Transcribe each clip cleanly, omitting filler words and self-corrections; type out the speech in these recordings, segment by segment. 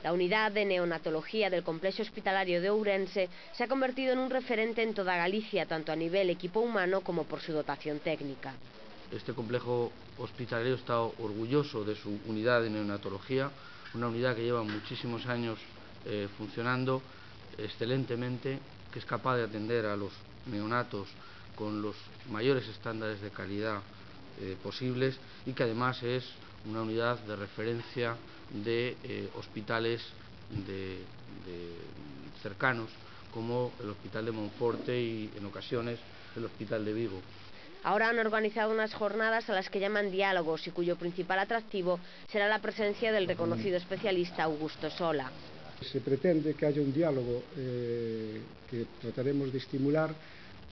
La unidad de neonatología del complejo hospitalario de Ourense se ha convertido en un referente en toda Galicia, tanto a nivel equipo humano como por su dotación técnica. Este complejo hospitalario está orgulloso de su unidad de neonatología, una unidad que lleva muchísimos años funcionando excelentemente, que es capaz de atender a los neonatos con los mayores estándares de calidad posibles y que además es una unidad de referencia de hospitales cercanos como el Hospital de Monforte y en ocasiones el Hospital de Vigo. Ahora han organizado unas jornadas a las que llaman diálogos y cuyo principal atractivo será la presencia del reconocido especialista Augusto Sola. Se pretende que haya un diálogo que trataremos de estimular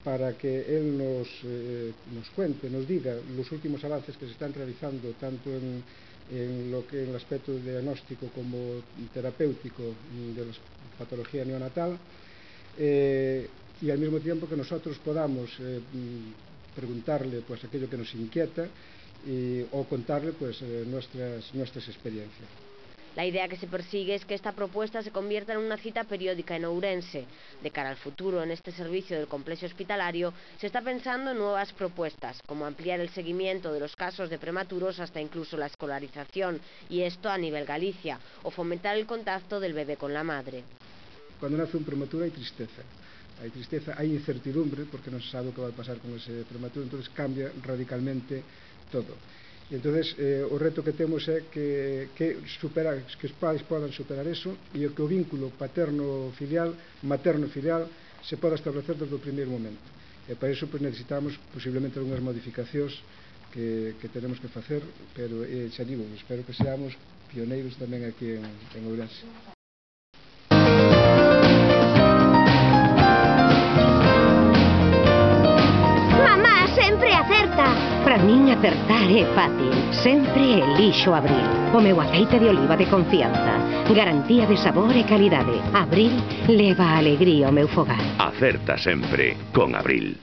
para que él nos cuente, nos diga los últimos avances que se están realizando tanto en el aspecto diagnóstico como terapéutico de la patología neonatal y al mismo tiempo que nosotros podamos preguntarle pues aquello que nos inquieta o contarle pues nuestras experiencias. La idea que se persigue es que esta propuesta se convierta en una cita periódica en Ourense. De cara al futuro, en este servicio del complejo hospitalario, se está pensando en nuevas propuestas, como ampliar el seguimiento de los casos de prematuros hasta incluso la escolarización, y esto a nivel Galicia, o fomentar el contacto del bebé con la madre. Cuando nace un prematuro hay tristeza, hay incertidumbre porque no se sabe qué va a pasar con ese prematuro, entonces cambia radicalmente todo. E entonces o reto que temos é que os pais podan superar eso e que o vínculo paterno-filial, materno-filial se poda establecer desde o primeiro momento. E para iso pues, necesitamos posiblemente algunhas modificacións que tenemos que facer, pero xa digo, espero que seamos pioneiros tamén aquí en Ourense. Para min acertar é fácil. Sempre elixo Abril. O meu aceite de oliva de confianza. Garantía de sabor e calidade. Abril leva a alegría ao meu fogar. Acerta sempre con Abril.